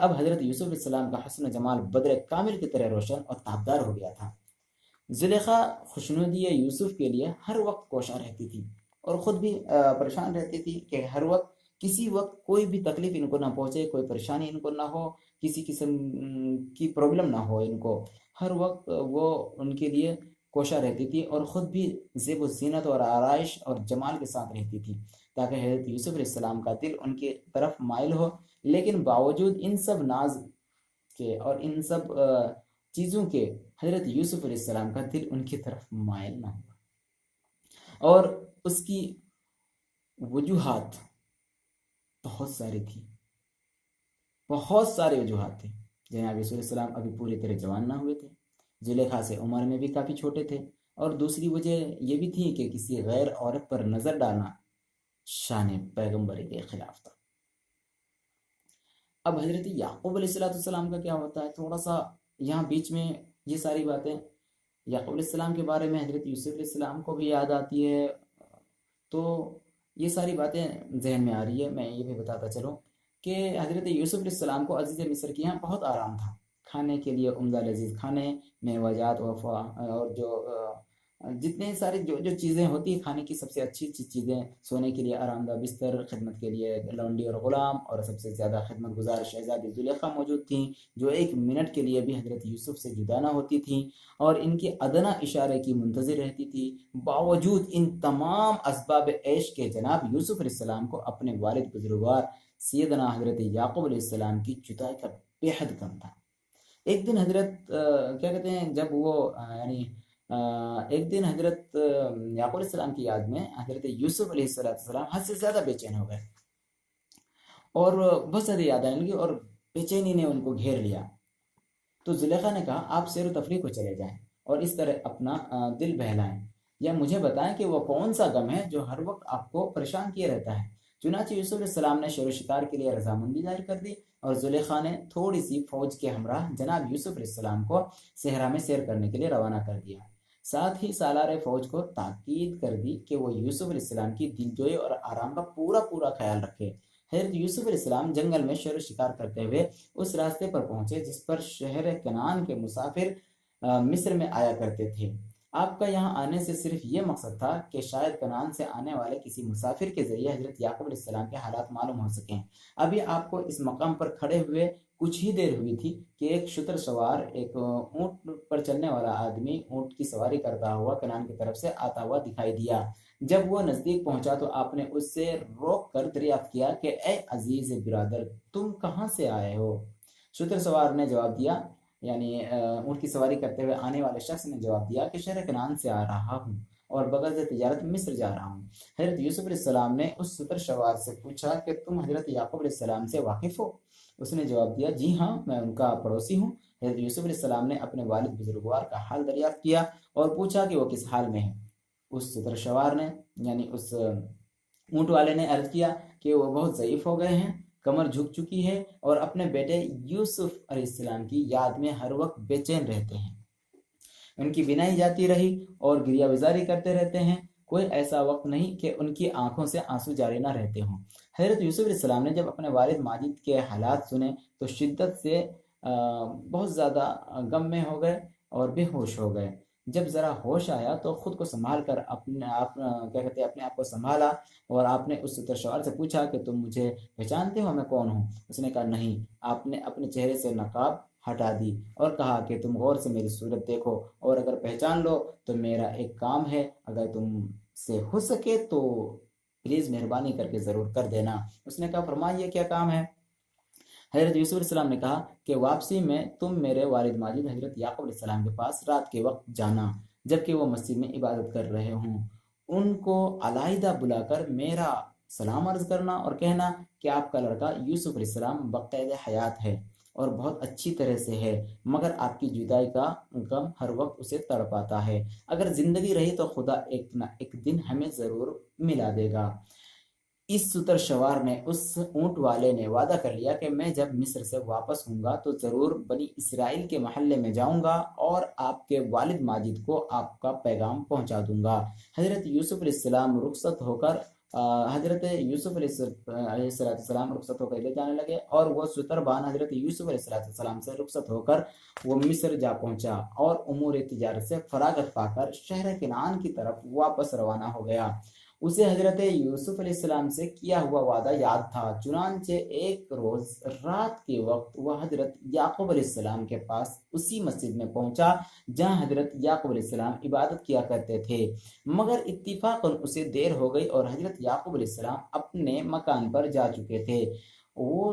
اب حضرت یوسف علیہ السلام کا حسن و جمال بدر کامل کی طرح روشن اور تابدار ہو گیا تھا۔ زلیخا خوشنودی یوسف کے لیے ہر وقت کوشاں رہتی تھی اور خود بھی پریشان رہتی تھی کہ ہر وقت کسی وقت کوئی بھی تکلیف ان کو نہ پہنچے، کوئی پریشانی ان کو نہ ہو، کسی قسم کی پرابلم نہ ہو ان کو۔ ہر وقت وہ ان کے لیے کوشاں رہتی تھی اور خود بھی زیب و زینت اور آرائش اور جمال کے ساتھ رہتی تھی تاکہ حضرت یوسف علیہ السلام کا دل ان کی طرف مائل ہو۔ لیکن باوجود ان سب ناز کے اور ان سب چیزوں کے حضرت یوسف علیہ السلام کا دل ان کی طرف مائل نہ ہوا، اور اس کی وجوہات بہت ساری تھی، بہت سارے وجوہات تھے۔ جناب یوسف علیہ السلام ابھی پوری طرح جوان نہ ہوئے تھے، زلیخا سے عمر میں بھی کافی چھوٹے تھے، اور دوسری وجہ یہ بھی تھی کہ کسی غیر عورت پر نظر ڈالنا شان پیغمبری کے خلاف تھا۔ اب حضرت یعقوب علیہ السلام کا کیا ہوتا ہے، تھوڑا سا یہاں بیچ میں یہ ساری باتیں یعقوب علیہ السلام کے بارے میں حضرت یوسف علیہ السلام کو بھی یاد آتی ہے، تو یہ ساری باتیں ذہن میں آ رہی ہے۔ میں یہ بھی بتاتا چلوں کہ حضرت یوسف علیہ السلام کو عزیز مصر کے یہاں بہت آرام تھا، کھانے کے لیے عمدہ لذیذ کھانے، میوجات اور جو جتنے سارے جو چیزیں ہوتی ہیں کھانے کی، سب سے اچھی چیزیں، سونے کے لیے آرام دہ بستر، خدمت کے لیے لونڈی اور غلام، اور سب سے زیادہ خدمت گزار شہزادی زلیخا موجود تھیں، جو ایک منٹ کے لیے بھی حضرت یوسف سے جدا نہ ہوتی تھیں اور ان کے ادنیٰ اشارے کی منتظر رہتی تھی۔ باوجود ان تمام اسباب عیش کے جناب یوسف علیہ السلام کو اپنے والد بزرگوار سیدنا حضرت یعقوب علیہ السلام کی جدائی کا بے حد غم تھا۔ ایک دن حضرت کیا کہتے ہیں، جب وہ ایک دن حضرت یعقوب علیہ السلام کی یاد میں حضرت یوسف علیہ السلام حد سے زیادہ بے چین ہو گئے، اور بہت زیادہ یاد آنے لگی، اور بے چینی نے ان کو گھیر لیا۔ تو زلیخا نے کہا آپ سیر و تفریح کو چلے جائیں اور اس طرح اپنا دل بہلائیں، یا مجھے بتائیں کہ وہ کون سا غم ہے جو ہر وقت آپ کو پریشان کیے رہتا ہے۔ چنانچہ یوسف علیہ السلام نے شیر و شکار کے لیے رضامندی ظاہر کر دی، اور زلیخا نے تھوڑی سی فوج کے ہمراہ جناب یوسف علیہ السلام کو صحرا میں سیر کرنے کے لیے روانہ کر دیا۔ ساتھ ہی سالار فوج کو تاکید کر دی کہ وہ یوسف علیہ السلام کی دلجوئی اور آرام کا پورا خیال رکھے۔ حضرت یوسف علیہ السلام جنگل میں شیر و شکار کرتے ہوئے اس راستے پر پہنچے جس پر شہر کنعان کے مسافر مصر میں آیا کرتے تھے۔ آپ کا یہاں آنے سے صرف یہ مقصد تھا کہ شاید کنعان سے آنے والے کسی مسافر کے ذریعے حضرت یعقوب علیہ السلام کے حالات معلوم ہو سکیں۔ ابھی آپ کو اس مقام پر کھڑے ہوئے کچھ ہی دیر ہوئی تھی کہ ایک شتر سوار، ایک اونٹ پر چلنے والا آدمی اونٹ کی سواری کرتا ہوا کنعان کی طرف سے آتا ہوا دکھائی دیا۔ جب وہ نزدیک پہنچا تو آپ نے اس سے روک کر دریافت کیا کہ اے عزیز برادر، تم کہاں سے آئے ہو؟ شتر سوار نے جواب دیا، یعنی اونٹ کی سواری کرتے ہوئے آنے والے شخص نے جواب دیا کہ شہر کنعان سے آ رہا ہوں اور بغرض تجارت مصر جا رہا ہوں۔ حضرت یوسف علیہ السلام نے اس شتر سوار سے پوچھا کہ تم حضرت یعقوب علیہ السلام سے واقف ہو؟ اس نے جواب دیا جی ہاں، میں ان کا پڑوسی ہوں۔ حضرت یوسف علیہ السلام نے اپنے والد بزرگوار کا حال دریافت کیا اور پوچھا کہ وہ کس حال میں ہے۔ اس شتر سوار نے، یعنی اس اونٹ والے نے عرض کیا کہ وہ بہت ضعیف ہو گئے ہیں، کمر جھک چکی ہے اور اپنے بیٹے یوسف علیہ السلام کی یاد میں ہر وقت بے چین رہتے ہیں۔ ان کی بینائی جاتی رہی اور گریہ وزاری کرتے رہتے ہیں، کوئی ایسا وقت نہیں کہ ان کی آنکھوں سے آنسو جاری نہ رہتے ہوں۔ حضرت یوسف علیہ السلام نے جب اپنے والد ماجد کے حالات سنے تو شدت سے بہت زیادہ غم میں ہو گئے اور بے ہوش ہو گئے۔ جب ذرا ہوش آیا تو خود کو سنبھال کر اپنے آپ کو سنبھالا، اور آپ نے اس شتر سوار سے پوچھا کہ تم مجھے پہچانتے ہو میں کون ہوں؟ اس نے کہا نہیں۔ آپ نے اپنے چہرے سے نقاب ہٹا دی اور کہا کہ تم غور سے میری صورت دیکھو، اور اگر پہچان لو تو میرا ایک کام ہے، اگر تم سے ہو سکے تو پلیز مہربانی کر کے ضرور کر دینا۔ اس نے کہا فرمائیے کیا کام ہے؟ حضرت یوسف علیہ السلام نے کہا کہ واپسی میں تم میرے والد ماجد حضرت یعقوب علیہ السلام کے پاس رات کے وقت جانا، جبکہ وہ مسجد میں عبادت کر رہے ہوں۔ ان کو علیحدہ بلا کر میرا سلام عرض کرنا اور کہنا کہ آپ کا لڑکا یوسف علیہ السلام بقید حیات ہے اور بہت اچھی طرح سے ہے، مگر آپ کی جدائی کا غم ہر وقت اسے تڑپاتا ہے۔ اگر زندگی رہی تو خدا ایک نہ ایک دن ہمیں ضرور ملا دے گا۔ اس شتر سوار نے، اس اونٹ والے نے وعدہ کر لیا کہ میں جب مصر سے واپس ہوں گا تو ضرور بنی اسرائیل کے محلے میں جاؤں گا اور آپ کے والد ماجد کو آپ کا پیغام پہنچا دوں گا۔ حضرت یوسف علیہ السلام رخصت ہو کر حضرت یوسف علیہ السلام رخصت ہو کر ادھر جانے لگے، اور وہ ستربان حضرت یوسف علیہ السلام سے رخصت ہو کر وہ مصر جا پہنچا، اور امور تجارت سے فراغت پا کر شہر کنعان کی طرف واپس روانہ ہو گیا۔ اسے حضرت یوسف علیہ السلام سے کیا ہوا وعدہ یاد تھا، چنانچہ ایک روز رات کے وقت وہ حضرت یعقوب علیہ السلام کے پاس اسی مسجد میں پہنچا جہاں حضرت یعقوب علیہ السلام عبادت کیا کرتے تھے، مگر اتفاقاً اسے دیر ہو گئی اور حضرت یعقوب علیہ السلام اپنے مکان پر جا چکے تھے۔ وہ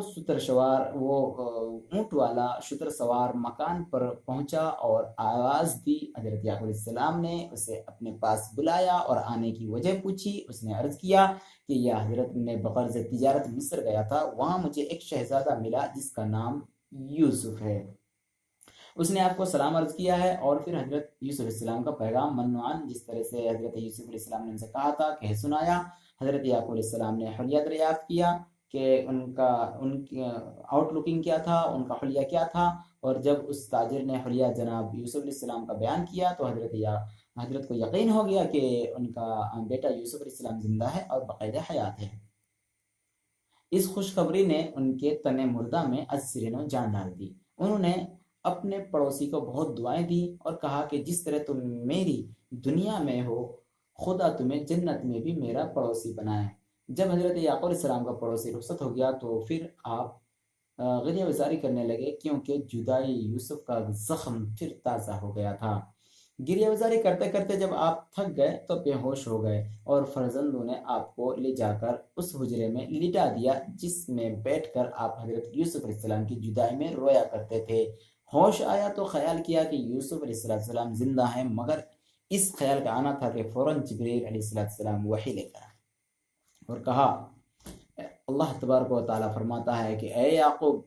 اونٹ والا شتر سوار مکان پر پہنچا اور آواز دی۔ حضرت یعقوب علیہ السلام نے اسے اپنے پاس بلایا اور آنے کی وجہ پوچھی۔ اس نے عرض کیا کہ یا حضرت، میں بغرض تجارت مصر گیا تھا، وہاں مجھے ایک شہزادہ ملا جس کا نام یوسف ہے، اس نے آپ کو سلام عرض کیا ہے۔ اور پھر حضرت یوسف علیہ السلام کا پیغام منوان جس طرح سے حضرت یوسف علیہ السلام نے ان سے کہا تھا کہہ سنایا۔ حضرت یعقوب علیہ السلام نے حلیہ دریافت کیا کہ ان کی آؤٹ لکنگ کیا تھا، ان کا حلیہ کیا تھا، اور جب اس تاجر نے حلیہ جناب یوسف علیہ السلام کا بیان کیا تو حضرت کو یقین ہو گیا کہ ان کا بیٹا یوسف علیہ السلام زندہ ہے اور باقاعدہ حیات ہے۔ اس خوشخبری نے ان کے تن مردہ میں ازسرین و جان ڈال دی۔ انہوں نے اپنے پڑوسی کو بہت دعائیں دی اور کہا کہ جس طرح تم میری دنیا میں ہو، خدا تمہیں جنت میں بھی میرا پڑوسی بنائے۔ جب حضرت یعقوب علیہ السلام کا پڑوسی رخصت ہو گیا تو پھر آپ غریہ وزاری کرنے لگے، کیونکہ جدائی یوسف کا زخم پھر تازہ ہو گیا تھا۔ گریہ وزاری کرتے کرتے جب آپ تھک گئے تو بے ہوش ہو گئے، اور فرزندوں نے آپ کو لے جا کر اس حجرے میں لٹا دیا جس میں بیٹھ کر آپ حضرت یوسف علیہ السلام کی جدائی میں رویا کرتے تھے۔ ہوش آیا تو خیال کیا کہ یوسف علیہ السلام زندہ ہیں، مگر اس خیال کا آنا تھا کہ فوراً جبریل علیہ السلام وحی لے کر اور کہا، اللہ تبارک و تعالیٰ فرماتا ہے کہ اے یعقوب،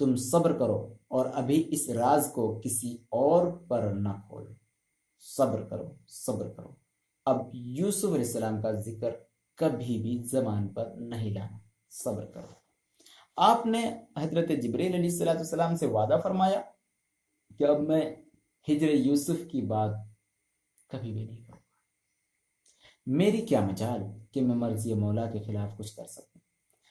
تم صبر کرو اور ابھی اس راز کو کسی اور پر نہ کھولو، صبر کرو صبر کرو، اب یوسف علیہ السلام کا ذکر کبھی بھی زبان پر نہیں لانا، صبر کرو۔ آپ نے حضرت جبریل علیہ السلام سے وعدہ فرمایا کہ اب میں ہجر یوسف کی بات کبھی بھی نہیں کروں، میری کیا مجال کہ میں مرضی مولا کے خلاف کچھ کر سکوں۔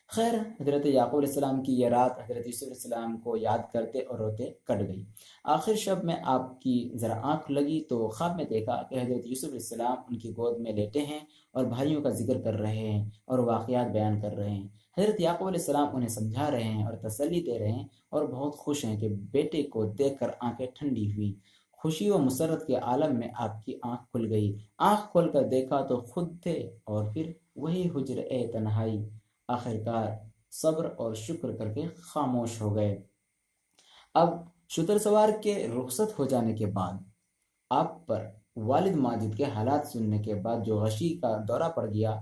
خیر، حضرت یعقوب علیہ السلام کی یہ رات حضرت یوسف علیہ السلام کو یاد کرتے اور روتے کٹ گئی۔ آخر شب میں آپ کی ذرا آنکھ لگی تو خواب میں دیکھا کہ حضرت یوسف علیہ السلام ان کی گود میں لیٹے ہیں اور بھائیوں کا ذکر کر رہے ہیں اور واقعات بیان کر رہے ہیں۔ حضرت یعقوب علیہ السلام انہیں سمجھا رہے ہیں اور تسلی دے رہے ہیں، اور بہت خوش ہیں کہ بیٹے کو دیکھ کر آنکھیں ٹھنڈی ہوئی۔ خوشی و مسرت کے عالم میں آپ کی آنکھ کھل گئی، آنکھ کھول کر دیکھا تو خود تھے، اور پھر وہی حجرہ تنہائی۔ آخرکار صبر اور شکر کر کے خاموش ہو گئے۔ اب شتر سوار کے رخصت ہو جانے کے بعد آپ پر والد ماجد کے حالات سننے کے بعد جو غشی کا دورہ پڑ گیا،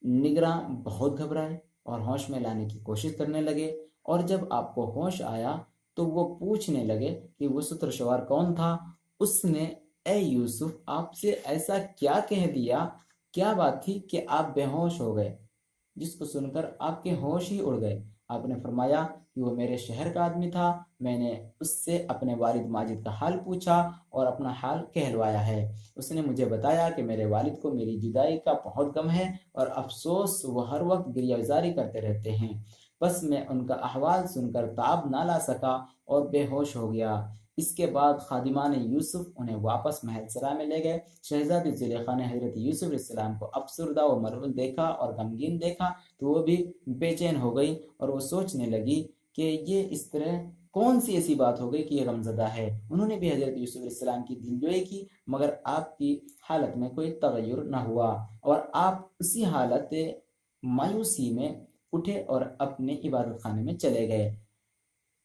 نگراں بہت گھبرائے اور ہوش میں لانے کی کوشش کرنے لگے، اور جب آپ کو ہوش آیا تو وہ پوچھنے لگے کہ وہ شتر سوار کون تھا۔ اس نے اے یوسف، آپ سے ایسا کیا کہہ دیا، کیا بات تھی کہ آپ بے ہوش ہو گئے، جس کو سن کر آپ کے ہوش ہی اڑ گئے۔ آپ نے فرمایا کہ وہ میرے شہر کا آدمی تھا، میں نے اس سے اپنے والد ماجد کا حال پوچھا اور اپنا حال کہلوایا ہے۔ اس نے مجھے بتایا کہ میرے والد کو میری جدائی کا بہت غم ہے اور افسوس، وہ ہر وقت گریہ وزاری کرتے رہتے ہیں۔ بس میں ان کا احوال سن کر تاب نہ لا سکا اور بے ہوش ہو گیا۔ اس کے بعد خادمان یوسف انہیں واپس محل سرا میں لے گئے۔ شہزادی زلیخا نے حضرت یوسف علیہ السلام کو افسردہ و ملعون دیکھا اور غمگین دیکھا تو وہ بھی بے چین ہو گئی، اور وہ سوچنے لگی کہ یہ اس طرح کون سی ایسی بات ہو گئی کہ یہ غمزدہ ہے۔ انہوں نے بھی حضرت یوسف علیہ السلام کی دلجوئی کی، مگر آپ کی حالت میں کوئی تغیر نہ ہوا، اور آپ اسی حالت مایوسی میں اٹھے اور اپنے عبادت خانے میں چلے گئے۔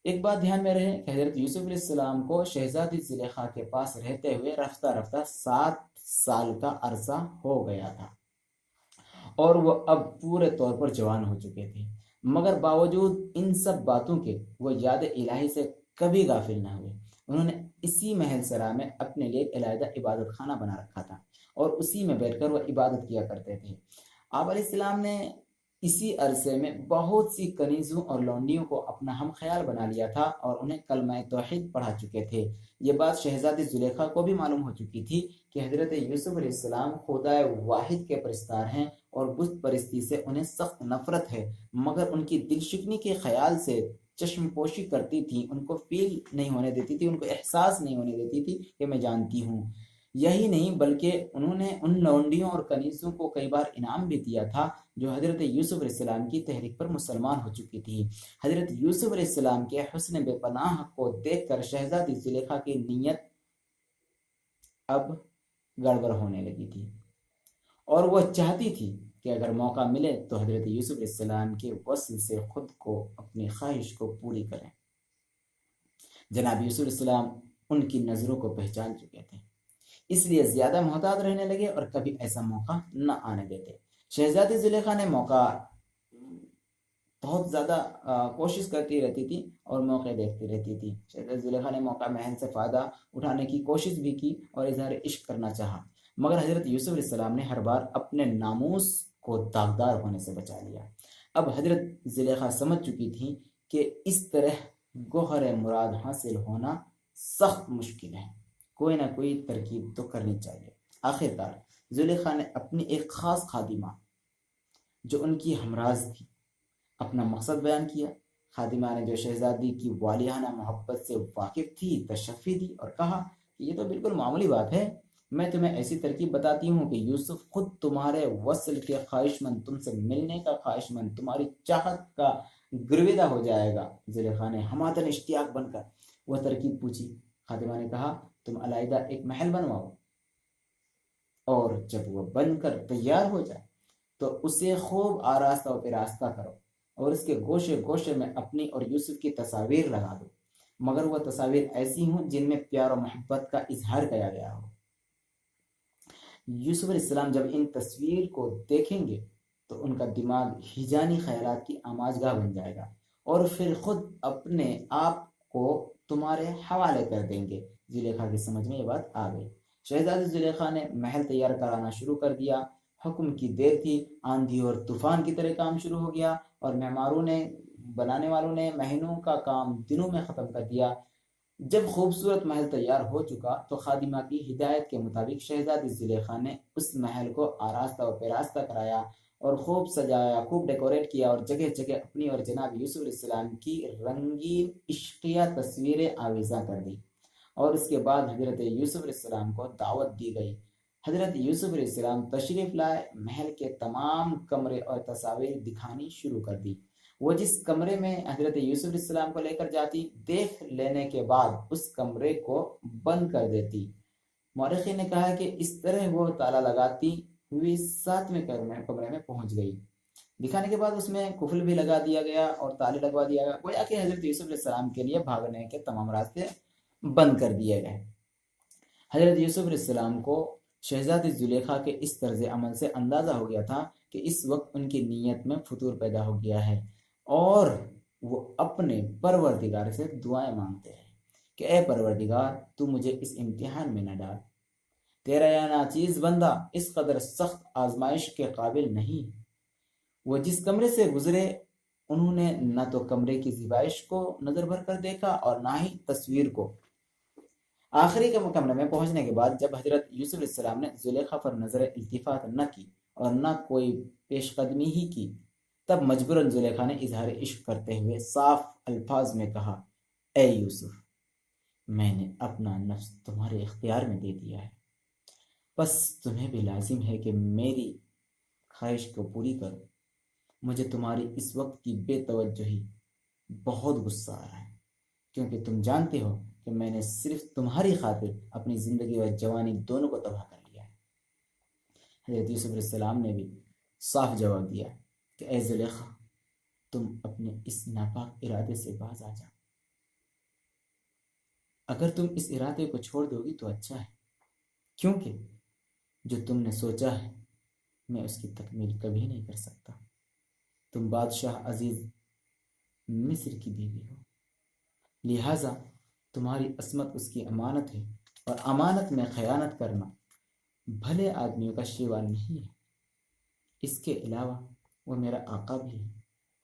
ایک بات دھیان میں رہے کہ حضرت یوسف علیہ السلام کو شہزادی زلیخا کے پاس رہتے ہوئے رفتہ رفتہ 7 سال کا عرصہ ہو گیا تھا، اور وہ اب پورے طور پر جوان ہو چکے تھے، مگر باوجود ان سب باتوں کے وہ یاد الہی سے کبھی غافل نہ ہوئے۔ انہوں نے اسی محل سرا میں اپنے لیے علیحدہ عبادت خانہ بنا رکھا تھا، اور اسی میں بیٹھ کر وہ عبادت کیا کرتے تھے۔ آپ علیہ السلام نے اسی عرصے میں بہت سی کنیزوں اور لونڈیوں کو اپنا ہم خیال بنا لیا تھا اور انہیں کلمہ توحید پڑھا چکے تھے۔ یہ بات شہزادی زلیخا کو بھی معلوم ہو چکی تھی کہ حضرت یوسف علیہ السلام خدائے واحد کے پرستار ہیں اور بت پرستی سے انہیں سخت نفرت ہے، مگر ان کی دل شکنی کے خیال سے چشم پوشی کرتی تھی، ان کو فیل نہیں ہونے دیتی تھی، ان کو احساس نہیں ہونے دیتی تھی کہ میں جانتی ہوں۔ یہی نہیں بلکہ انہوں نے ان لونڈیوں اور کنیزوں کو کئی بار انعام بھی دیا تھا جو حضرت یوسف علیہ السلام کی تحریک پر مسلمان ہو چکی تھی۔ حضرت یوسف علیہ السلام کے حسن بے پناہ کو دیکھ کر شہزادی زلیخا کی نیت اب گڑبڑ ہونے لگی تھی اور وہ چاہتی تھی کہ اگر موقع ملے تو حضرت یوسف علیہ السلام کے وصل سے خود کو اپنی خواہش کو پوری کریں۔ جناب یوسف علیہ السلام ان کی نظروں کو پہچان چکے تھے، اس لیے زیادہ محتاط رہنے لگے اور کبھی ایسا موقع نہ آنے دیتے۔ شہزادی زلیخا نے موقع بہت زیادہ کوشش کرتی رہتی تھی اور موقع دیکھتی رہتی تھی۔ شہزادی زلیخا نے موقع محن سے فائدہ اٹھانے کی کوشش بھی کی اور اظہار عشق کرنا چاہا، مگر حضرت یوسف علیہ السلام نے ہر بار اپنے ناموس کو داغدار ہونے سے بچا لیا۔ اب حضرت زلیخا سمجھ چکی تھی کہ اس طرح گوہر مراد حاصل ہونا سخت مشکل ہے، کوئی نہ کوئی ترکیب تو کرنی چاہیے۔ آخرکار زلیخا نے اپنی ایک خاص خادمہ جو ان کی ہمراز تھی اپنا مقصد بیان کیا۔ خادمہ نے جو شہزادی کی والیانہ محبت سے واقف تھی تشفی دی اور کہا کہ یہ تو بالکل معمولی بات ہے، میں تمہیں ایسی ترکیب بتاتی ہوں کہ یوسف خود تمہارے وصل کے خواہش مند، تم سے ملنے کا خواہش مند، تمہاری چاہت کا گرویدہ ہو جائے گا۔ زلیخا نے ہماتن اشتیاق بن کر وہ ترکیب پوچھی۔ خادمہ نے کہا تم علیحدہ ایک محل بنواؤ اور جب وہ بن کر تیار ہو جائے تو اسے خوب آراستہ و پیراستہ کرو اور اس کے گوشے گوشے میں اپنی اور یوسف کی تصاویر لگا دو، مگر وہ تصاویر ایسی ہوں جن میں پیار و محبت کا اظہار کیا گیا ہو۔ یوسف علیہ السلام جب ان تصویر کو دیکھیں گے تو ان کا دماغ ہیجانی خیالات کی آماجگاہ بن جائے گا اور پھر خود اپنے آپ کو تمہارے حوالے کر دیں گے۔ زلیخا کی سمجھ میں یہ بات آ گئی۔ شہزادی زلیخا نے محل تیار کرانا شروع کر دیا۔ حکم کی دیر تھی، آندھی اور طوفان کی طرح کام شروع ہو گیا اور معماروں نے، بنانے والوں نے مہینوں کا کام دنوں میں ختم کر دیا۔ جب خوبصورت محل تیار ہو چکا تو خادمہ کی ہدایت کے مطابق شہزادی زلیخا نے اس محل کو آراستہ و پیراستہ کرایا اور خوب سجایا، خوب ڈیکوریٹ کیا اور جگہ جگہ اپنی اور جناب یوسف علیہ السلام کی رنگین عشقیہ تصویریں آویزاں کر دی، اور اس کے بعد حضرت یوسف علیہ السلام کو دعوت دی گئی۔ حضرت یوسف علیہ السلام تشریف لائے، محل کے تمام کمرے اور تصاویر دکھانی شروع کر دی۔ وہ جس کمرے میں حضرت یوسف علیہ السلام کو لے کر جاتی، دیکھ لینے کے بعد اس کمرے کو بند کر دیتی۔ مورخین نے کہا کہ اس طرح وہ تالا لگاتی ہوئی 7ویں کمرے میں پہنچ گئی۔ دکھانے کے بعد اس میں قفل بھی لگا دیا گیا اور تالے لگوا دیا گیا، گویا کہ حضرت یوسف علیہ السلام کے لیے بھاگنے کے تمام راستے بند کر دیے گئے۔ حضرت یوسف علیہ السلام کو شہزادی زلیخا کے اس طرز عمل سے اندازہ ہو گیا تھا کہ اس وقت ان کی نیت میں فتور پیدا ہو گیا ہے، اور وہ اپنے پروردگار سے دعائیں مانگتے ہیں کہ اے پروردگار تو مجھے اس امتحان میں نہ ڈال، تیرا یا ناچیز بندہ اس قدر سخت آزمائش کے قابل نہیں۔ وہ جس کمرے سے گزرے انہوں نے نہ تو کمرے کی زیبائش کو نظر بھر کر دیکھا اور نہ ہی تصویر کو۔ آخری کے کمرے میں پہنچنے کے بعد جب حضرت یوسف علیہ السلام نے زلیخا پر نظر التفات نہ کی اور نہ کوئی پیش قدمی ہی کی، تب مجبوراً زلیخا نے اظہار عشق کرتے ہوئے صاف الفاظ میں کہا اے یوسف، میں نے اپنا نفس تمہارے اختیار میں دے دیا ہے، بس تمہیں بھی لازم ہے کہ میری خواہش کو پوری کرو۔ مجھے تمہاری اس وقت کی بے توجہی بہت غصہ آ رہا ہے، کیونکہ تم جانتے ہو کہ میں نے صرف تمہاری خاطر اپنی زندگی اور جوانی دونوں کو تباہ کر لیا ہے۔ حضرت یوسف علیہ السلام نے بھی صاف جواب دیا کہ اے زلیخا، تم اپنے اس ناپاک ارادے سے باز آ جاؤ۔ اگر تم اس ارادے کو چھوڑ دو گی تو اچھا ہے، کیونکہ جو تم نے سوچا ہے میں اس کی تکمیل کبھی نہیں کر سکتا۔ تم بادشاہ عزیز مصر کی بیوی ہو، لہٰذا تمہاری عصمت اس کی امانت ہے، اور امانت میں خیانت کرنا بھلے آدمیوں کا شیوا نہیں ہے۔ اس کے علاوہ وہ میرا آقا بھی ہے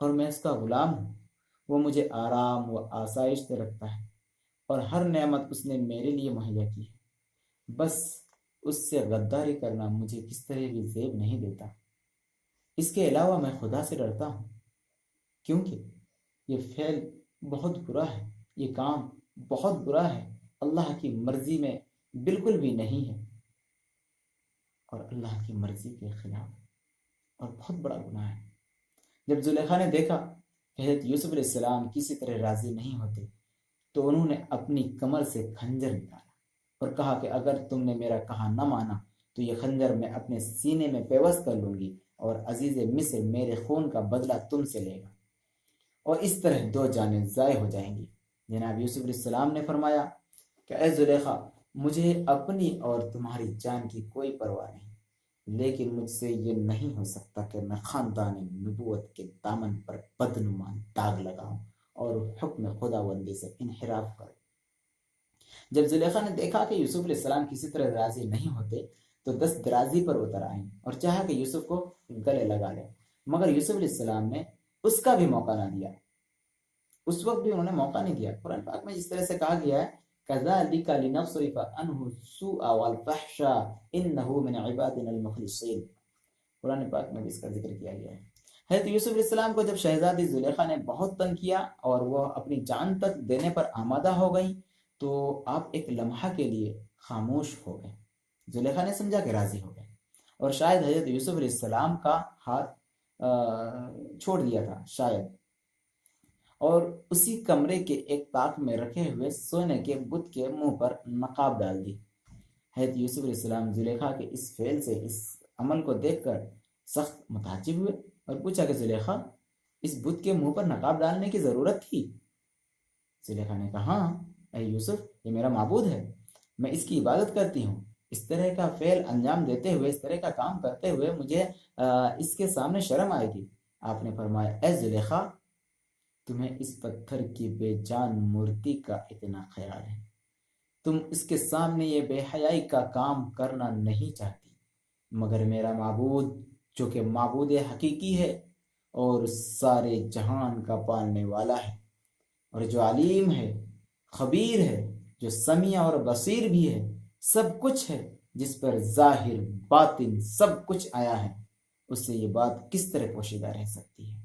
اور میں اس کا غلام ہوں۔ وہ مجھے آرام و آسائش سے رکھتا ہے اور ہر نعمت اس نے میرے لیے مہیا کی ہے، بس اس سے غداری کرنا مجھے کس طرح بھی زیب نہیں دیتا۔ اس کے علاوہ میں خدا سے ڈرتا ہوں، کیونکہ یہ فعل بہت برا ہے، یہ کام بہت برا ہے، اللہ کی مرضی میں بالکل بھی نہیں ہے اور اللہ کی مرضی کے خلاف اور بہت بڑا گناہ ہے۔ جب زلیخا نے دیکھا کہ حضرت یوسف علیہ السلام کسی طرح راضی نہیں ہوتے تو انہوں نے اپنی کمر سے خنجر نکالا اور کہا کہ اگر تم نے میرا کہا نہ مانا تو یہ خنجر میں اپنے سینے میں پیوست کر لوں گی اور عزیز مصر میرے خون کا بدلہ تم سے لے گا اور اس طرح دو جانیں ضائع ہو جائیں گی۔ جناب یوسف علیہ السلام نے فرمایا کہ اے زلیخا، مجھے اپنی اور تمہاری جان کی کوئی پرواہ نہیں، لیکن مجھ سے یہ نہیں ہو سکتا کہ میں خاندان نبوت کے دامن پر بدنما داغ لگاؤں اور حکم خداوندی سے انحراف کروں۔ جب زلیخا نے دیکھا کہ یوسف علیہ السلام کسی طرح راضی نہیں ہوتے تو دست درازی پر اتر آئیں اور چاہا کہ یوسف کو گلے لگا لیں، مگر یوسف علیہ السلام نے اس کا بھی موقع نہ دیا، اس وقت بھی انہوں نے موقع نہیں دیا۔ قرآن پاک میں جس طرح سے کہا گیا ہے كَذَلِكَ لِنَصْرِفَ عَنْهُ السُّوءَ وَالْفَحْشَاءَ إِنَّهُ مِنْ عِبَادِنَا الْمُخْلَصِينَ، قرآن پاک میں بھی اس کا ذکر کیا گیا ہے۔ حضرت یوسف علیہ السلام کو جب شہزادی زلیخا نے بہت تنگ کیا اور وہ اپنی جان تک دینے پر آمادہ ہو گئی تو آپ ایک لمحہ کے لیے خاموش ہو گئے۔ زلیخا نے سمجھا کہ راضی ہو گئے اور شاید حضرت یوسف علیہ السلام کا ہاتھ چھوڑ دیا تھا شاید، اور اسی کمرے کے ایک طاق میں رکھے ہوئے سونے کے بت کے منہ پر نقاب ڈال دی۔ حضرت یوسف علیہ السلام زلیخا کے اس فعل سے، اس عمل کو دیکھ کر سخت متعجب ہوئے اور پوچھا کہ زلیخا، اس بت کے منہ پر نقاب ڈالنے کی ضرورت تھی؟ زلیخا نے کہا ہاں اے یوسف، یہ میرا معبود ہے، میں اس کی عبادت کرتی ہوں، اس طرح کا فعل انجام دیتے ہوئے، اس طرح کا کام کرتے ہوئے مجھے اس کے سامنے شرم آئے گی۔ آپ نے فرمایا اے زلیخا، تمہیں اس پتھر کی بے جان مورتی کا اتنا خیال ہے، تم اس کے سامنے یہ بے حیائی کا کام کرنا نہیں چاہتی، مگر میرا معبود جو کہ معبود حقیقی ہے اور سارے جہان کا پالنے والا ہے اور جو علیم ہے، خبیر ہے، جو سمیع اور بصیر بھی ہے، سب کچھ ہے، جس پر ظاہر باطن سب کچھ آیا ہے، اس سے یہ بات کس طرح پوشیدہ رہ سکتی ہے؟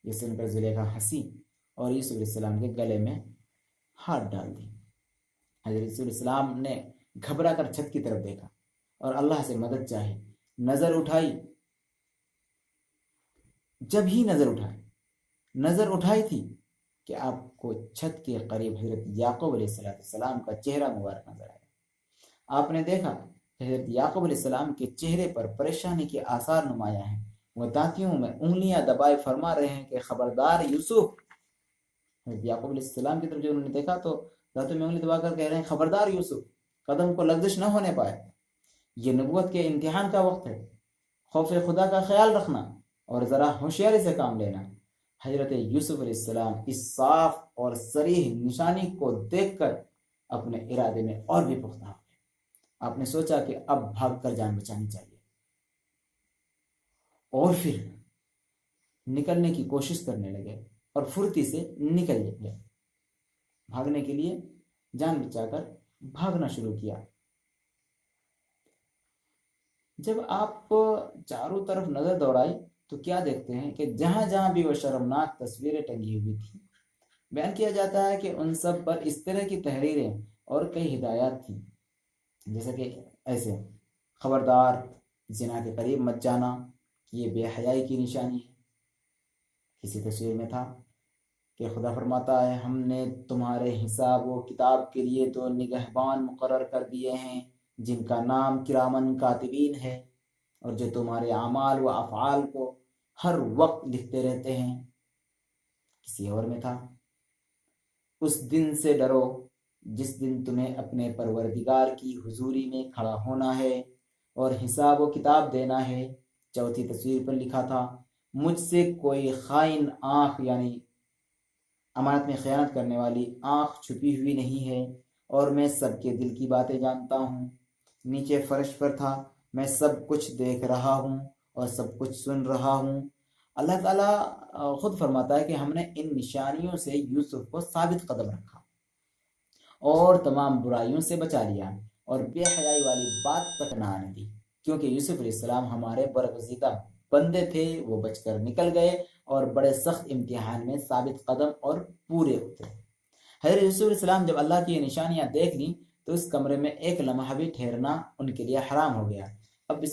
یہ سن کر زلیخا ہنسی اور یوسف علیہ السلام کے گلے میں ہاتھ ڈال دی۔ حضرت یوسف علیہ السلام نے گھبرا کر چھت کی طرف دیکھا اور اللہ سے مدد چاہی، نظر اٹھائی، جب ہی نظر اٹھائی تھی کہ آپ کو چھت کے قریب حضرت یعقوب علیہ السلام کا چہرہ مبارک نظر آیا۔ آپ نے دیکھا کہ حضرت یعقوب علیہ السلام کے چہرے پر پریشانی کے آثار نمایاں ہیں، وہ دانتوں میں انگلیاں دبائے فرما رہے ہیں کہ خبردار یوسف۔ حضرت یعقوب علیہ السلام کی طرف جب انہوں نے دیکھا تو دانتوں میں انگلی دبا کر کہہ رہے ہیں خبردار یوسف، قدم کو لغزش نہ ہونے پائے، یہ نبوت کے امتحان کا وقت ہے، خوف خدا کا خیال رکھنا اور ذرا ہوشیاری سے کام لینا۔ حضرت یوسف علیہ السلام اس صاف اور صریح نشانی کو دیکھ کر اپنے ارادے میں اور بھی پختہ ہو گئے۔ آپ نے سوچا کہ اب بھاگ کر جان بچانی چاہیے اور پھر نکلنے کی کوشش کرنے لگے اور پھرتی سے نکل گئے، بھاگنے کے لیے جان بچا کر بھاگنا شروع کیا۔ جب آپ چاروں طرف نظر دوڑائی تو کیا دیکھتے ہیں کہ جہاں جہاں بھی وہ شرمناک تصویریں ٹنگی ہوئی تھیں، بیان کیا جاتا ہے کہ ان سب پر اس طرح کی تحریریں اور کئی ہدایات تھیں، جیسا کہ ایسے خبردار زنا کے قریب مت جانا کہ یہ بے حیائی کی نشانی ہے۔ کسی تصویر میں تھا کہ خدا فرماتا ہے ہم نے تمہارے حساب و کتاب کے لیے 2 نگہبان مقرر کر دیے ہیں جن کا نام کرامن کاتبین ہے اور جو تمہارے اعمال و افعال کو ہر وقت لکھتے رہتے ہیں۔ کسی اور میں تھا اس دن سے ڈرو جس دن تمہیں اپنے پروردگار کی حضوری میں کھڑا ہونا ہے اور حساب و کتاب دینا ہے۔ چوتھی تصویر پر لکھا تھا مجھ سے کوئی خائن آنکھ، یعنی امانت میں خیانت کرنے والی آنکھ چھپی ہوئی نہیں ہے اور میں سب کے دل کی باتیں جانتا ہوں۔ نیچے فرش پر تھا میں سب کچھ دیکھ رہا ہوں اور سب کچھ سن رہا ہوں۔ اللہ تعالیٰ خود فرماتا ہے کہ ہم نے ان نشانیوں سے یوسف کو ثابت قدم رکھا اور تمام برائیوں سے بچا لیا اور بے حیائی والی بات تک نہ آنے دی، کیونکہ یوسف علیہ السلام ہمارے برگزیدہ بندے تھے، وہ بچ کر نکل گئے اور بڑے سخت امتحان میں ثابت قدم اور پورے اترے۔ حضرت یوسف علیہ السلام جب اللہ کی یہ نشانیاں دیکھ لیں تو اس کمرے میں ایک لمحہ بھی ٹھہرنا ان کے لیے حرام ہو گیا۔ اب